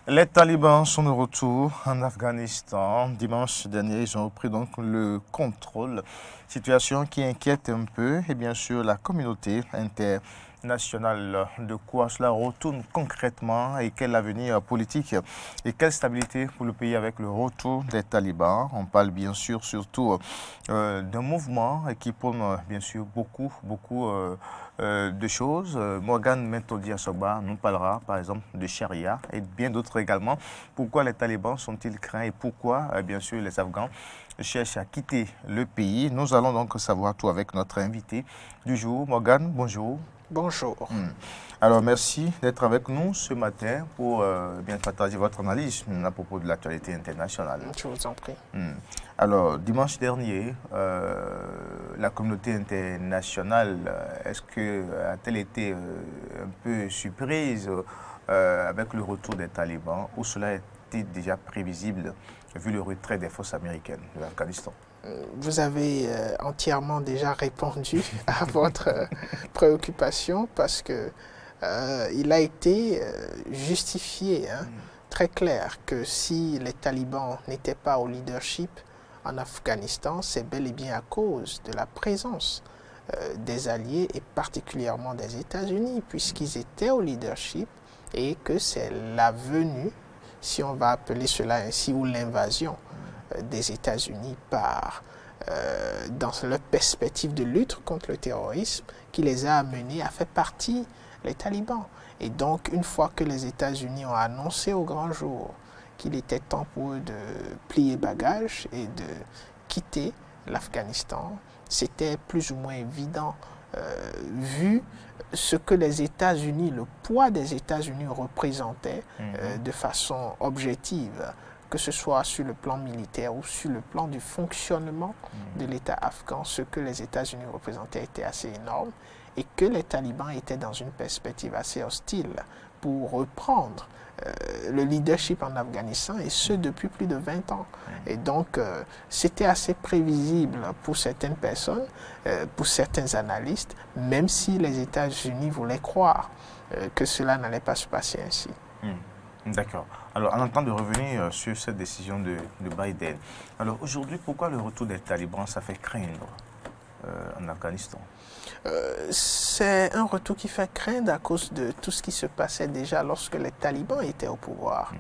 Les talibans sont de retour en Afghanistan. Dimanche dernier, ils ont repris donc le contrôle. Situation qui inquiète un peu et bien sûr la communauté internationale. De quoi cela retourne concrètement et quel avenir politique et quelle stabilité pour le pays avec le retour des talibans. On parle bien sûr surtout d'un mouvement qui prône bien sûr beaucoup de choses. Morgan Mentodi Asogba nous parlera par exemple de charia et bien d'autres également. Pourquoi les talibans sont-ils craints et pourquoi bien sûr les Afghans cherchent à quitter le pays. Nous allons donc savoir tout avec notre invité du jour. Morgan, bonjour. Bonjour. Alors merci d'être avec nous ce matin pour bien partager votre analyse à propos de l'actualité internationale. Je vous en prie. Alors dimanche dernier, la communauté internationale, est-ce que a-t-elle été un peu surprise avec le retour des talibans ou cela était déjà prévisible vu le retrait des forces américaines de l'Afghanistan? Vous avez entièrement déjà répondu à votre préoccupation parce que il a été justifié, très clair, que si les talibans n'étaient pas au leadership en Afghanistan, c'est bel et bien à cause de la présence des alliés et particulièrement des États-Unis, puisqu'ils étaient au leadership et que c'est la venue, si on va appeler cela ainsi, ou l'invasion des États-Unis dans leur perspective de lutte contre le terrorisme qui les a amenés à faire partie les talibans. Et donc, une fois que les États-Unis ont annoncé au grand jour qu'il était temps pour eux de plier bagages et de quitter l'Afghanistan, c'était plus ou moins évident, vu ce que les États-Unis, le poids des États-Unis représentait de façon objective, que ce soit sur le plan militaire ou sur le plan du fonctionnement de l'État afghan, ce que les États-Unis représentaient était assez énorme et que les talibans étaient dans une perspective assez hostile pour reprendre le leadership en Afghanistan, et ce depuis plus de 20 ans. Et donc, c'était assez prévisible pour certaines personnes, pour certains analystes, même si les États-Unis voulaient croire que cela n'allait pas se passer ainsi. D'accord. Alors, en entendant de revenir sur cette décision de Biden, alors aujourd'hui, pourquoi le retour des talibans, ça fait craindre en Afghanistan? C'est un retour qui fait craindre à cause de tout ce qui se passait déjà lorsque les talibans étaient au pouvoir.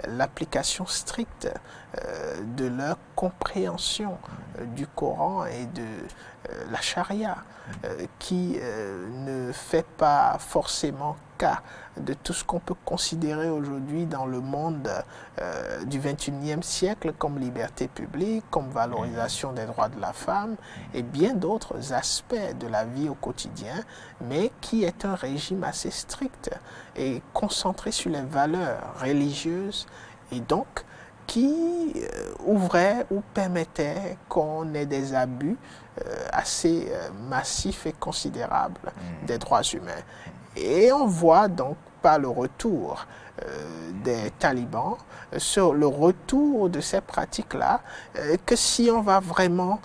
L'application stricte de leur compréhension du Coran et de la charia, qui ne fait pas forcément cas de tout ce qu'on peut considérer aujourd'hui dans le monde du XXIe siècle comme liberté publique, comme valorisation des droits de la femme et bien d'autres aspects de la vie au quotidien, mais qui est un régime assez strict et concentré sur les valeurs religieuses et donc qui ouvrait ou permettait qu'on ait des abus assez massifs et considérables des droits humains. Et on voit donc par le retour des talibans, sur le retour de ces pratiques-là, que si on va vraiment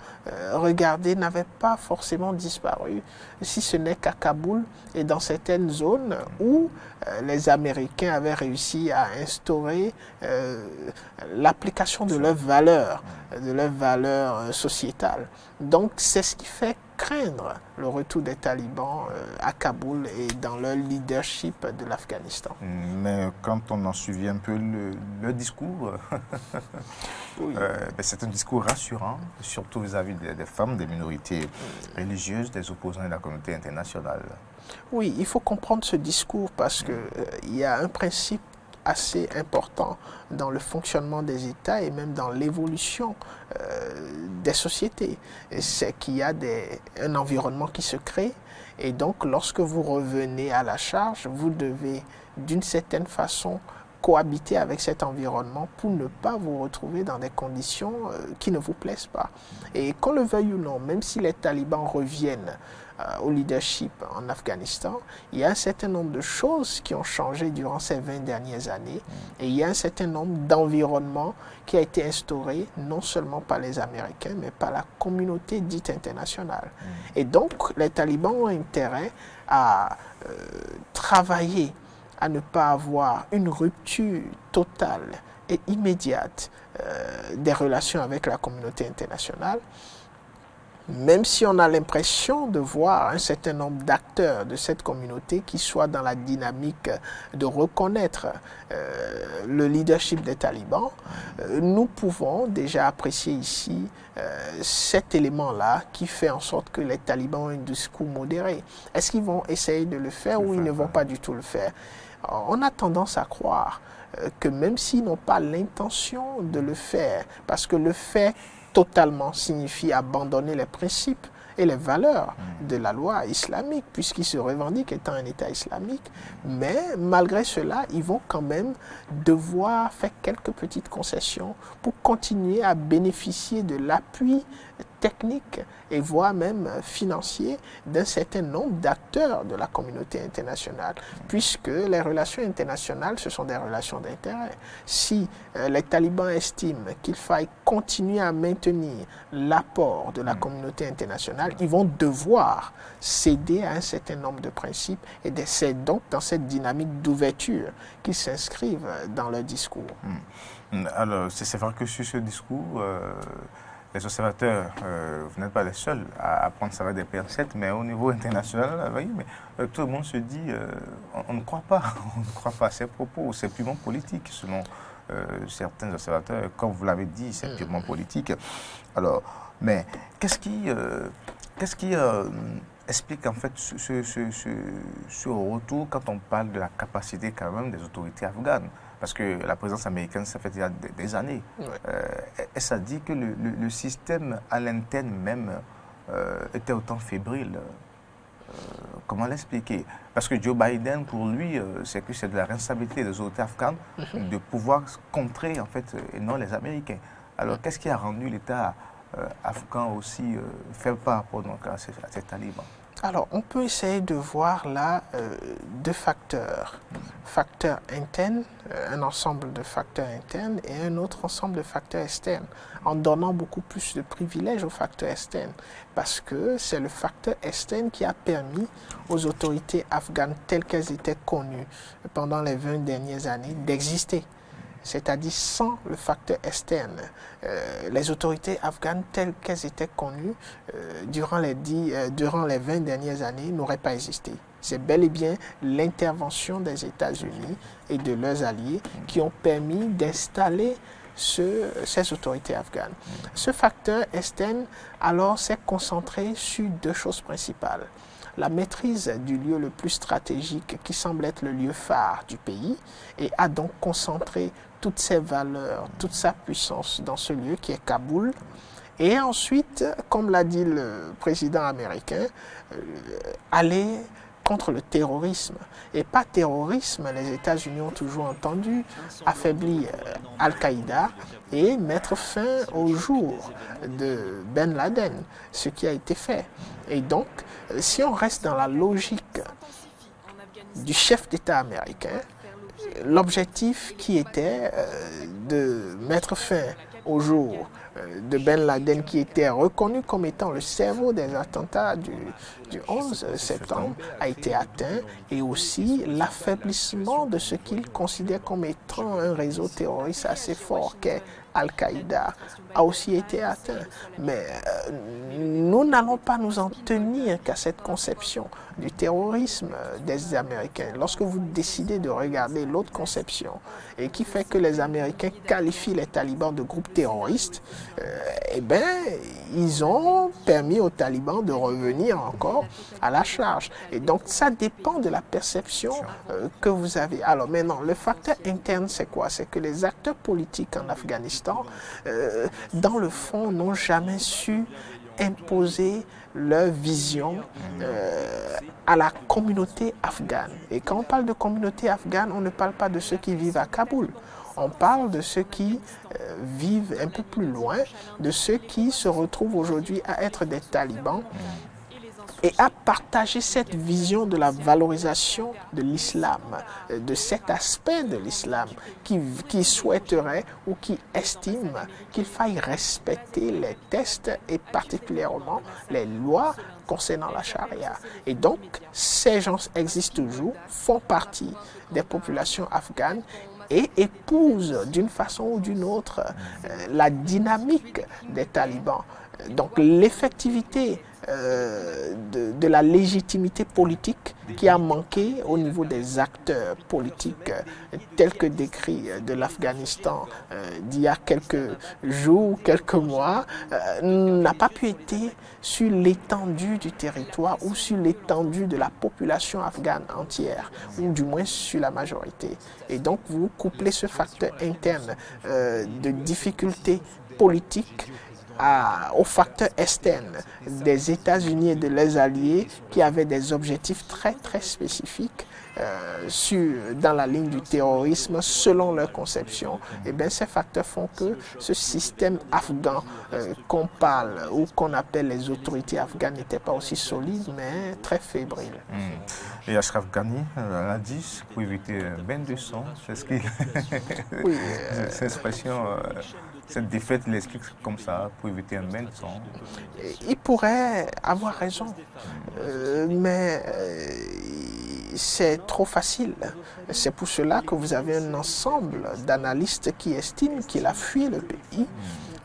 regarder, n'avaient pas forcément disparu, si ce n'est qu'à Kaboul et dans certaines zones où les Américains avaient réussi à instaurer l'application de leurs valeurs sociétales. Donc c'est ce qui fait craindre le retour des talibans à Kaboul et dans leur leadership de l'Afghanistan. Mais quand on en suit un peu le discours, oui. C'est un discours rassurant, surtout vis-à-vis des femmes, des minorités religieuses, des opposants de la communauté internationale. Oui, il faut comprendre ce discours parce qu'il y a un principe assez important dans le fonctionnement des États et même dans l'évolution des sociétés. C'est qu'il y a un environnement qui se crée et donc lorsque vous revenez à la charge, vous devez d'une certaine façon cohabiter avec cet environnement pour ne pas vous retrouver dans des conditions qui ne vous plaisent pas. Et qu'on le veuille ou non, même si les talibans reviennent au leadership en Afghanistan, il y a un certain nombre de choses qui ont changé durant ces 20 dernières années et il y a un certain nombre d'environnements qui a été instauré non seulement par les Américains mais par la communauté dite internationale. Et donc les talibans ont intérêt à travailler à ne pas avoir une rupture totale et immédiate des relations avec la communauté internationale, même si on a l'impression de voir un certain nombre d'acteurs de cette communauté qui soient dans la dynamique de reconnaître le leadership des talibans, nous pouvons déjà apprécier ici cet élément-là qui fait en sorte que les talibans ont un discours modéré. Est-ce qu'ils vont essayer de le faire ou ils ne vont pas du tout le faire? Alors, on a tendance à croire que même s'ils n'ont pas l'intention de le faire, parce que le fait totalement signifie abandonner les principes et les valeurs de la loi islamique, puisqu'ils se revendiquent étant un État islamique. Mais malgré cela, ils vont quand même devoir faire quelques petites concessions pour continuer à bénéficier de l'appui technique et voire même financier d'un certain nombre d'acteurs de la communauté internationale, puisque les relations internationales, ce sont des relations d'intérêt. Si les talibans estiment qu'il faille continuer à maintenir l'apport de la communauté internationale, ils vont devoir céder à un certain nombre de principes, et c'est donc dans cette dynamique d'ouverture qu'ils s'inscrivent dans leur discours. Alors, c'est vrai que sur ce discours, les observateurs, vous n'êtes pas les seuls à prendre ça avec des pincettes, mais au niveau international, oui, mais, tout le monde se dit, on ne croit pas, on ne croit pas à ces propos, c'est purement politique selon certains observateurs. Comme vous l'avez dit, c'est purement politique. Alors, mais qu'est-ce qui explique en fait ce retour quand on parle de la capacité quand même des autorités afghanes? Parce que la présence américaine, ça fait déjà des années. Et ça dit que le système à l'interne même était autant fébrile. Comment l'expliquer? Parce que Joe Biden, pour lui, c'est que c'est de la responsabilité des autorités afghanes de pouvoir contrer, en fait, et non les Américains. Alors, qu'est-ce qui a rendu l'État afghan aussi faible par rapport donc, à ces talibans? Alors, on peut essayer de voir là deux facteurs. Facteurs internes, un ensemble de facteurs internes et un autre ensemble de facteurs externes, en donnant beaucoup plus de privilèges aux facteurs externes, parce que c'est le facteur externe qui a permis aux autorités afghanes telles qu'elles étaient connues pendant les 20 dernières années d'exister. C'est-à-dire sans le facteur externe. Les autorités afghanes telles qu'elles étaient connues durant les 20 dernières années n'auraient pas existé. C'est bel et bien l'intervention des États-Unis et de leurs alliés qui ont permis d'installer ces autorités afghanes. Ce facteur externe, alors, s'est concentré sur deux choses principales. La maîtrise du lieu le plus stratégique qui semble être le lieu phare du pays et a donc concentré toutes ses valeurs, toute sa puissance dans ce lieu qui est Kaboul. Et ensuite, comme l'a dit le président américain, aller contre le terrorisme. Et pas terrorisme, les États-Unis ont toujours entendu affaiblir Al-Qaïda et mettre fin au jour de Ben Laden, ce qui a été fait. Et donc, si on reste dans la logique du chef d'État américain, l'objectif qui était de mettre fin au jour de Ben Laden, qui était reconnu comme étant le cerveau des attentats du 11 septembre, a été atteint, et aussi l'affaiblissement de ce qu'il considère comme étant un réseau terroriste assez fort qu'est Al-Qaïda a aussi été atteint. Mais nous n'allons pas nous en tenir qu'à cette conception du terrorisme des Américains. Lorsque vous décidez de regarder l'autre conception, et qui fait que les Américains qualifient les talibans de groupes terroristes, eh bien, ils ont permis aux talibans de revenir encore à la charge. Et donc, ça dépend de la perception que vous avez. Alors maintenant, le facteur interne, c'est quoi? C'est que les acteurs politiques en Afghanistan, dans le fond, n'ont jamais su imposer leur vision à la communauté afghane. Et quand on parle de communauté afghane, on ne parle pas de ceux qui vivent à Kaboul. On parle de ceux qui vivent un peu plus loin, de ceux qui se retrouvent aujourd'hui à être des talibans et a partagé cette vision de la valorisation de l'islam, de cet aspect de l'islam qui souhaiterait ou qui estime qu'il faille respecter les textes et particulièrement les lois concernant la charia. Et donc, ces gens existent toujours, font partie des populations afghanes et épousent d'une façon ou d'une autre la dynamique des talibans. Donc l'effectivité de la légitimité politique qui a manqué au niveau des acteurs politiques tels que décrits de l'Afghanistan d'il y a quelques jours, quelques mois, n'a pas pu être sur l'étendue du territoire ou sur l'étendue de la population afghane entière, ou du moins sur la majorité. Et donc vous couplez ce facteur interne de difficultés politiques au facteur externe des États-Unis et de leurs alliés qui avaient des objectifs très très spécifiques dans la ligne du terrorisme selon leur conception. Et bien ces facteurs font que ce système afghan qu'on parle ou qu'on appelle les autorités afghanes n'était pas aussi solide mais très fébrile. Et Ashraf Ghani l'a dit, pour éviter un bain de sang, c'est ce qu'il... Oui, cette expression... Cette défaite, il explique comme ça, pour éviter un bain de sang. Il pourrait avoir raison, mais c'est trop facile. C'est pour cela que vous avez un ensemble d'analystes qui estiment qu'il a fui le pays.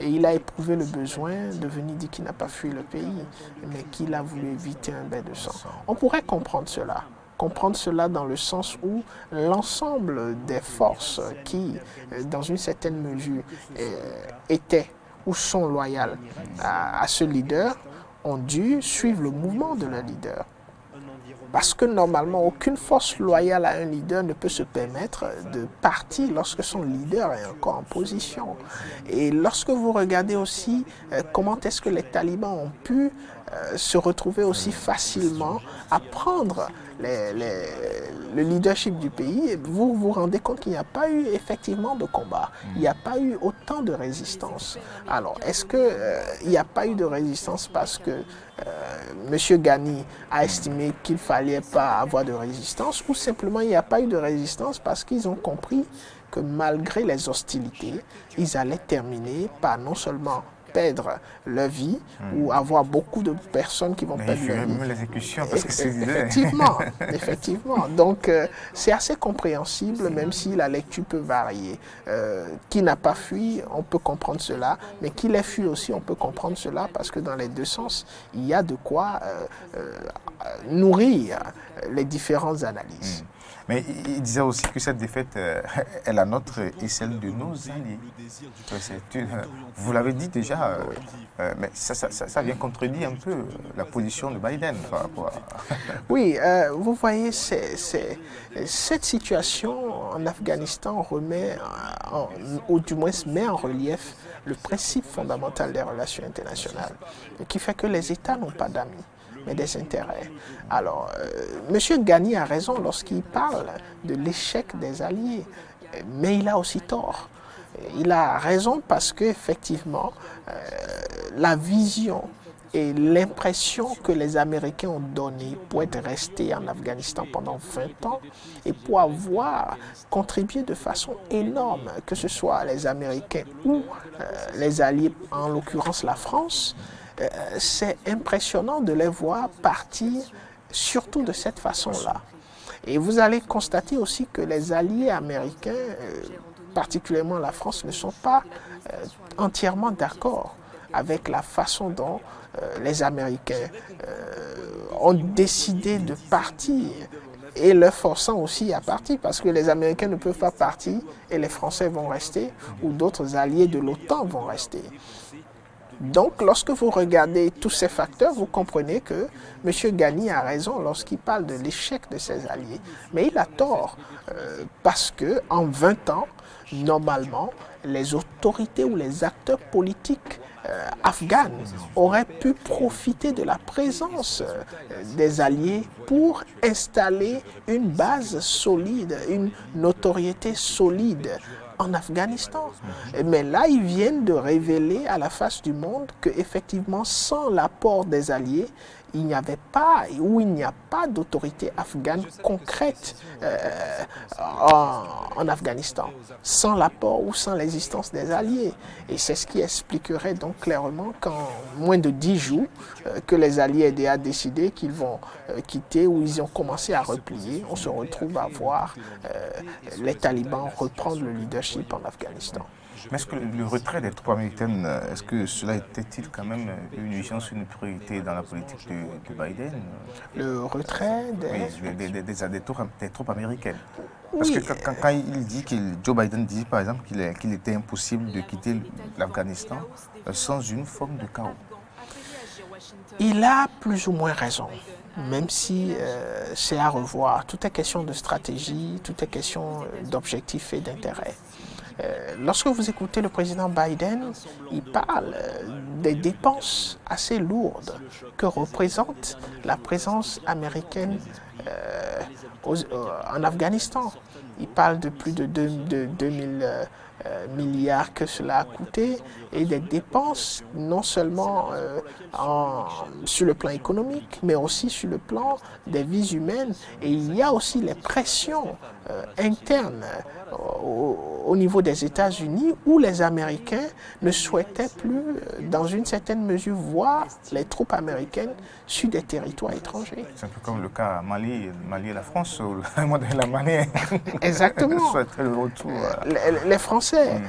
Et il a éprouvé le besoin de venir dire qu'il n'a pas fui le pays, mais qu'il a voulu éviter un bain de sang. On pourrait comprendre cela. Comprendre cela dans le sens où l'ensemble des forces qui, dans une certaine mesure, étaient ou sont loyales à ce leader, ont dû suivre le mouvement de leur leader. Parce que normalement, aucune force loyale à un leader ne peut se permettre de partir lorsque son leader est encore en position. Et lorsque vous regardez aussi comment est-ce que les talibans ont pu se retrouver aussi facilement à prendre le leadership du pays, vous vous rendez compte qu'il n'y a pas eu effectivement de combat. Il n'y a pas eu autant de résistance. Alors, est-ce qu'il n'y a pas eu de résistance parce que M. Ghani a estimé qu'il ne fallait pas avoir de résistance, ou simplement il n'y a pas eu de résistance parce qu'ils ont compris que malgré les hostilités, ils allaient terminer par non seulement perdre leur vie ou avoir beaucoup de personnes qui vont perdre leur vie. Même l'exécution, parce que c'est effectivement. Donc, c'est assez compréhensible, même si la lecture peut varier. Qui n'a pas fui, on peut comprendre cela, mais qui l'ait fui aussi, on peut comprendre cela, parce que dans les deux sens, il y a de quoi nourrir les différentes analyses. Mais il disait aussi que cette défaite est la nôtre et celle de nos alliés. Vous l'avez dit déjà, mais ça vient contredire un peu la position de Biden par rapport à... Oui, vous voyez, cette situation en Afghanistan remet, ou du moins met en relief le principe fondamental des relations internationales, qui fait que les États n'ont pas d'amis, mais des intérêts. Alors, M. Ghani a raison lorsqu'il parle de l'échec des alliés, mais il a aussi tort. Il a raison parce qu'effectivement, la vision et l'impression que les Américains ont donnée pour être restés en Afghanistan pendant 20 ans et pour avoir contribué de façon énorme, que ce soit les Américains ou les alliés, en l'occurrence la France, c'est impressionnant de les voir partir surtout de cette façon-là. Et vous allez constater aussi que les alliés américains, particulièrement la France, ne sont pas entièrement d'accord avec la façon dont les Américains ont décidé de partir et leur forçant aussi à partir, parce que les Américains ne peuvent pas partir et les Français vont rester ou d'autres alliés de l'OTAN vont rester. Donc, lorsque vous regardez tous ces facteurs, vous comprenez que M. Ghani a raison lorsqu'il parle de l'échec de ses alliés. Mais il a tort, parce qu'en 20 ans, normalement, les autorités ou les acteurs politiques afghanes auraient pu profiter de la présence des alliés pour installer une base solide, une notoriété solide en Afghanistan. Mais là, ils viennent de révéler à la face du monde qu'effectivement, sans l'apport des alliés, il n'y avait pas ou il n'y a pas d'autorité afghane concrète en Afghanistan, sans l'apport ou sans l'existence des alliés. Et c'est ce qui expliquerait donc clairement qu'en moins de 10 jours, que les alliés aient déjà décidé qu'ils vont quitter ou ils ont commencé à replier, on se retrouve à voir les talibans reprendre le leadership en Afghanistan. Mais est-ce que le retrait des troupes américaines, est-ce que cela était-il quand même une urgence, une priorité dans la politique de Biden? Le retrait des troupes américaines. Parce Oui, que quand il dit Joe Biden dit par exemple qu'il était impossible de quitter l'Afghanistan sans une forme de chaos. il a plus ou moins raison, même si c'est à revoir. Tout est question de stratégie, tout est question d'objectifs et d'intérêts. Lorsque vous écoutez le président Biden, il parle des dépenses assez lourdes que représente la présence américaine en Afghanistan. Il parle de plus de 2000 milliards que cela a coûté et des dépenses non seulement sur le plan économique, mais aussi sur le plan des vies humaines. Et il y a aussi les pressions internes au niveau des États-Unis où les Américains ne souhaitaient plus, dans une certaine mesure, voir les troupes américaines sur des territoires étrangers. C'est un peu comme le cas Mali et la France, où le modèle malien Exactement. souhaitait le retour. Les Français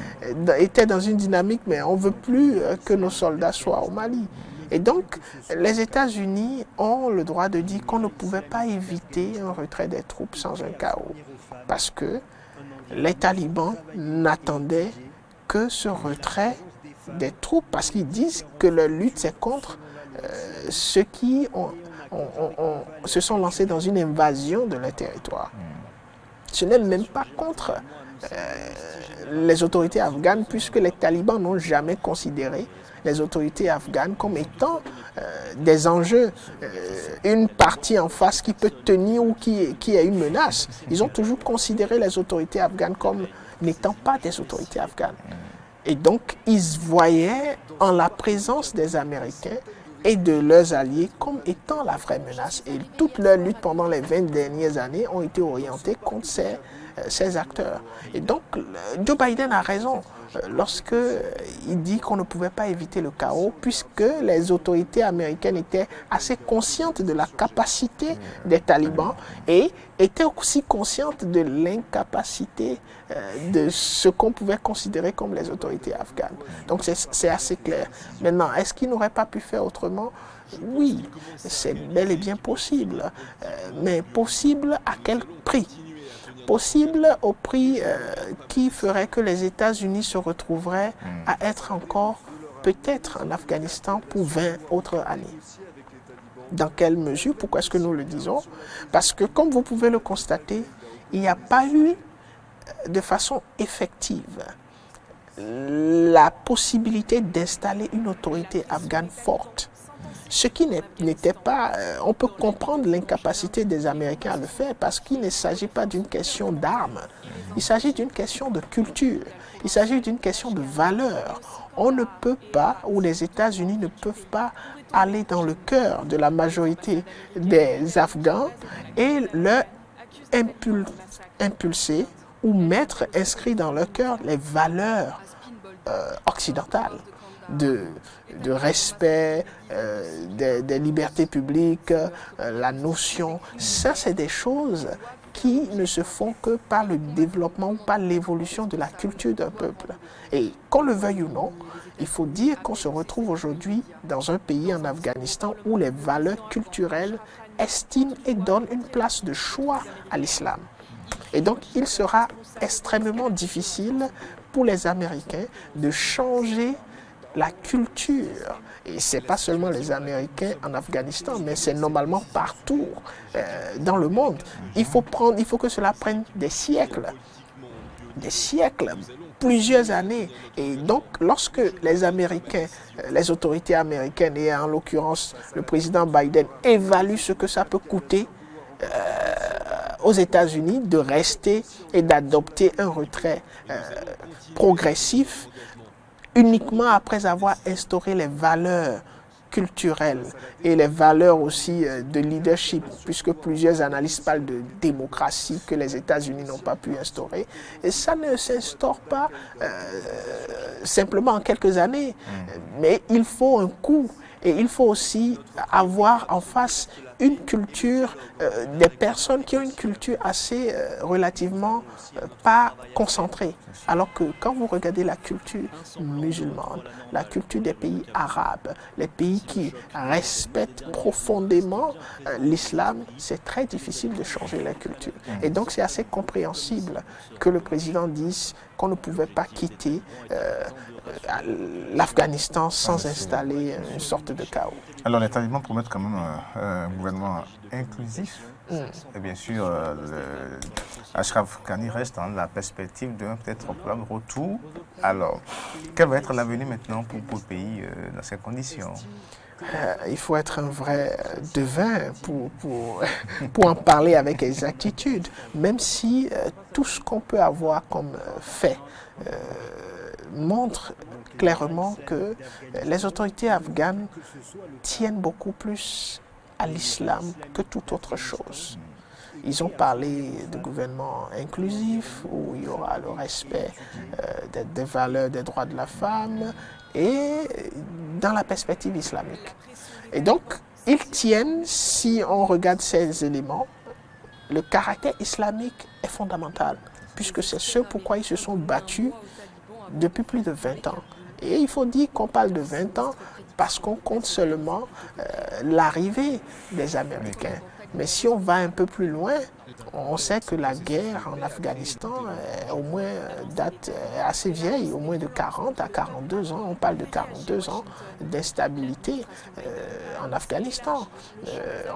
étaient dans une dynamique, mais on ne veut plus que nos soldats soient au Mali. Et donc, les États-Unis ont le droit de dire qu'on ne pouvait pas éviter un retrait des troupes sans un chaos. Parce que les talibans n'attendaient que ce retrait des troupes, parce qu'ils disent que leur lutte, c'est contre ceux qui se sont lancés dans une invasion de leur territoire. Ce n'est même pas contre les autorités afghanes, puisque les talibans n'ont jamais considéré les autorités afghanes comme étant des enjeux, une partie en face qui peut tenir ou qui est une menace. Ils ont toujours considéré les autorités afghanes comme n'étant pas des autorités afghanes. Et donc, ils voyaient en la présence des Américains et de leurs alliés comme étant la vraie menace. Et toute leur lutte pendant les 20 dernières années ont été orientées contre ces acteurs. Et donc, Joe Biden a raison lorsqu'il dit qu'on ne pouvait pas éviter le chaos, puisque les autorités américaines étaient assez conscientes de la capacité des talibans et étaient aussi conscientes de l'incapacité de ce qu'on pouvait considérer comme les autorités afghanes. Donc c'est assez clair. Maintenant, est-ce qu'ils n'auraient pas pu faire autrement? Oui, c'est bel et bien possible. Mais possible à quel prix? Possible au prix qui ferait que les États-Unis se retrouveraient à être encore peut-être en Afghanistan pour 20 autres années. Dans quelle mesure? Pourquoi est-ce que nous le disons? Parce que comme vous pouvez le constater, il n'y a pas eu de façon effective la possibilité d'installer une autorité afghane forte. Ce qui n'était pas... on peut comprendre l'incapacité des Américains à le faire parce qu'il ne s'agit pas d'une question d'armes. Il s'agit d'une question de culture. Il s'agit d'une question de valeur. On ne peut pas, ou les États-Unis ne peuvent pas aller dans le cœur de la majorité des Afghans et leur impulser ou mettre inscrit dans leur cœur les valeurs occidentales. De respect, des libertés publiques, la notion. Ça, c'est des choses qui ne se font que par le développement ou par l'évolution de la culture d'un peuple. Et qu'on le veuille ou non, il faut dire qu'on se retrouve aujourd'hui dans un pays, en Afghanistan, où les valeurs culturelles estiment et donnent une place de choix à l'islam. Et donc, il sera extrêmement difficile pour les Américains de changer la culture. Et ce n'est pas seulement les Américains en Afghanistan, mais c'est normalement partout dans le monde. Il faut que cela prenne des siècles, plusieurs années. Et donc, lorsque les Américains, les autorités américaines, et en l'occurrence le président Biden, évaluent ce que ça peut coûter aux États-Unis de rester et d'adopter un retrait progressif uniquement après avoir instauré les valeurs culturelles et les valeurs aussi de leadership, puisque plusieurs analystes parlent de démocratie que les États-Unis n'ont pas pu instaurer. Et ça ne s'instaure pas simplement en quelques années, mais il faut un coup. Et il faut aussi avoir en face une culture, des personnes qui ont une culture assez relativement pas concentrée. Alors que quand vous regardez la culture musulmane, la culture des pays arabes, les pays qui respectent profondément l'islam, c'est très difficile de changer la culture. Et donc c'est assez compréhensible que le président dise qu'on ne pouvait pas quitter l'Afghanistan sans installer une sorte de chaos. Alors les talibans promettent quand même un gouvernement inclusif. Et bien sûr, Ashraf Ghani reste dans la perspective d'un peut-être probable retour. Alors, quel va être l'avenir maintenant pour le pays dans ces conditions? Il faut être un vrai devin pour en parler avec exactitude, même si tout ce qu'on peut avoir comme fait montre clairement que les autorités afghanes tiennent beaucoup plus à l'islam que toute autre chose. Ils ont parlé de gouvernement inclusif où il y aura le respect des valeurs des droits de la femme et dans la perspective islamique. Et donc, ils tiennent, si on regarde ces éléments, le caractère islamique est fondamental, puisque c'est ce pourquoi ils se sont battus depuis plus de 20 ans. Et il faut dire qu'on parle de 20 ans parce qu'on compte seulement l'arrivée des Américains. Mais si on va un peu plus loin, on sait que la guerre en Afghanistan au moins date assez vieille, au moins de 40 à 42 ans. On parle de 42 ans d'instabilité en Afghanistan.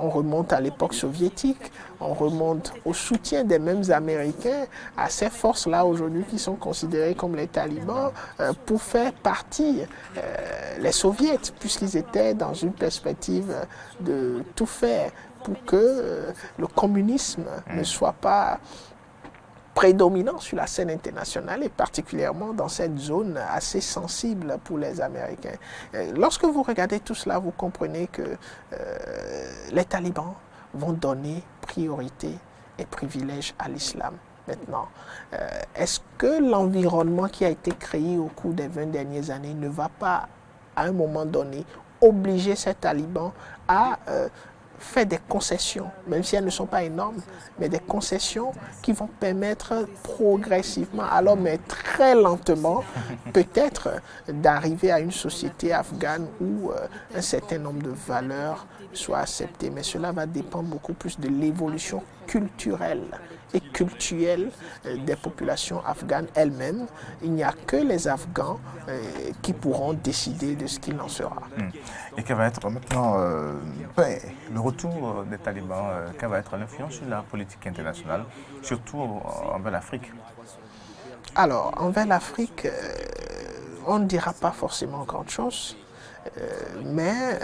On remonte à l'époque soviétique, on remonte au soutien des mêmes Américains à ces forces-là aujourd'hui qui sont considérées comme les talibans pour faire partie les soviets, puisqu'ils étaient dans une perspective de tout faire pour que le communisme ne soit pas prédominant sur la scène internationale et particulièrement dans cette zone assez sensible pour les Américains. Lorsque vous regardez tout cela, vous comprenez que les talibans vont donner priorité et privilège à l'islam. Maintenant, est-ce que l'environnement qui a été créé au cours des 20 dernières années ne va pas, à un moment donné, obliger ces talibans à faire des concessions, même si elles ne sont pas énormes, mais des concessions qui vont permettre progressivement, alors mais très lentement, peut-être d'arriver à une société afghane où un certain nombre de valeurs soient acceptées. Mais cela va dépendre beaucoup plus de l'évolution culturelle et culturelle des populations afghanes elles-mêmes. Il n'y a que les Afghans qui pourront décider de ce qu'il en sera. Et quel va être maintenant le retour des talibans, quelle va être l'influence sur la politique internationale, surtout envers l'Afrique? Alors, envers l'Afrique, on ne dira pas forcément grand-chose, mais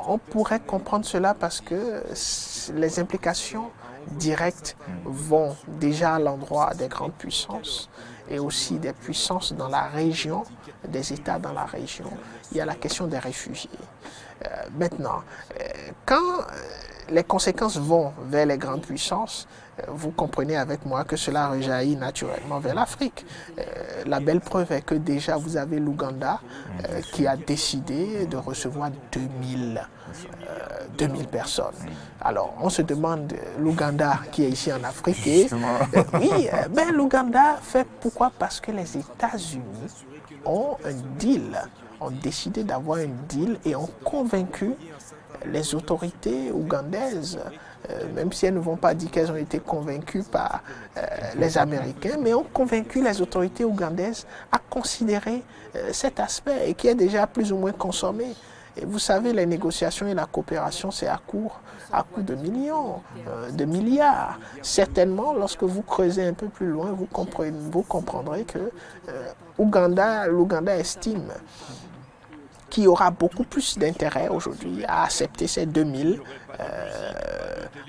on pourrait comprendre cela parce que les implications directes vont déjà à l'endroit des grandes puissances et aussi des puissances dans la région, des États dans la région. Il y a la question des réfugiés. Maintenant, quand les conséquences vont vers les grandes puissances, vous comprenez avec moi que cela rejaillit naturellement vers l'Afrique. La belle preuve est que déjà vous avez l'Ouganda qui a décidé de recevoir 2000 personnes. Alors on se demande, l'Ouganda qui est ici en Afrique, et, oui, ben, l'Ouganda fait pourquoi? Parce que les États-Unis ont un deal, ont décidé d'avoir un deal et ont convaincu les autorités ougandaises, même si elles ne vont pas dire qu'elles ont été convaincues par les Américains, mais ont convaincu les autorités ougandaises à considérer cet aspect et qui est déjà plus ou moins consommé. Et vous savez, les négociations et la coopération, c'est à coût de millions, de milliards. Certainement, lorsque vous creusez un peu plus loin, vous comprendrez que l'Ouganda estime qu'il y aura beaucoup plus d'intérêt aujourd'hui à accepter ces 2000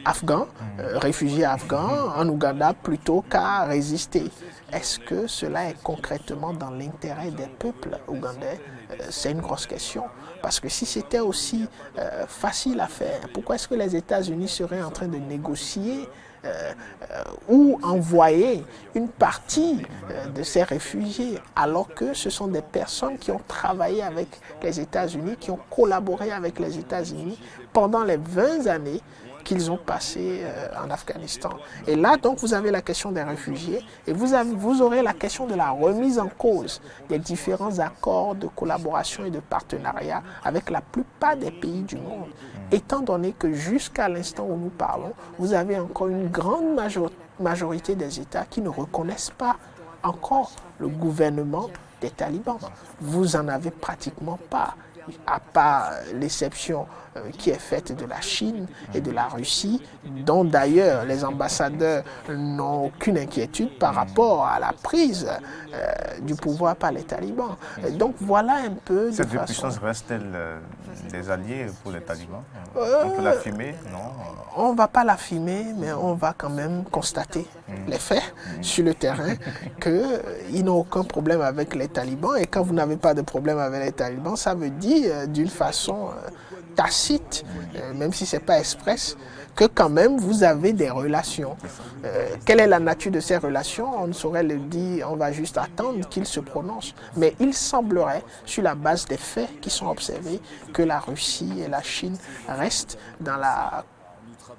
afghans, réfugiés afghans en Ouganda plutôt qu'à résister. Est-ce que cela est concrètement dans l'intérêt des peuples ougandais? C'est une grosse question. Parce que si c'était aussi facile à faire, pourquoi est-ce que les États-Unis seraient en train de négocier ou envoyer une partie de ces réfugiés, alors que ce sont des personnes qui ont travaillé avec les États-Unis, qui ont collaboré avec les États-Unis pendant les 20 années qu'ils ont passé en Afghanistan. Et là, donc, vous avez la question des réfugiés et vous aurez la question de la remise en cause des différents accords de collaboration et de partenariat avec la plupart des pays du monde, étant donné que jusqu'à l'instant où nous parlons, vous avez encore une grande majorité des États qui ne reconnaissent pas encore le gouvernement des talibans. Vous en avez pratiquement pas, à part l'exception qui est faite de la Chine et de la Russie, dont d'ailleurs les ambassadeurs n'ont aucune inquiétude par rapport à la prise du pouvoir par les talibans. Donc voilà un peu... Cette deux puissances restent-elles des alliés pour les talibans? On peut l'affirmer, non? On ne va pas l'affirmer, mais on va quand même constater les faits sur le terrain, qu'ils n'ont aucun problème avec les talibans. Et quand vous n'avez pas de problème avec les talibans, ça veut dire d'une façon tacite, même si ce n'est pas express, que quand même vous avez des relations. Quelle est la nature de ces relations? On ne saurait le dire, on va juste attendre qu'ils se prononcent. Mais il semblerait, sur la base des faits qui sont observés, que la Russie et la Chine restent dans la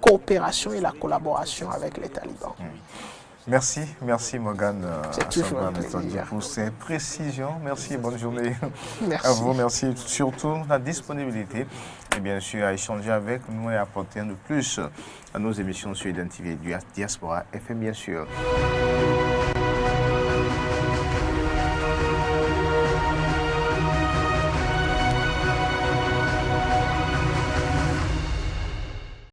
coopération et la collaboration avec les talibans. Merci Morgane pour ces précisions. Merci, bonne journée. Merci. À vous, merci surtout la disponibilité et bien sûr à échanger avec nous et apporter un de plus à nos émissions sur Identité du Diaspora FM bien sûr.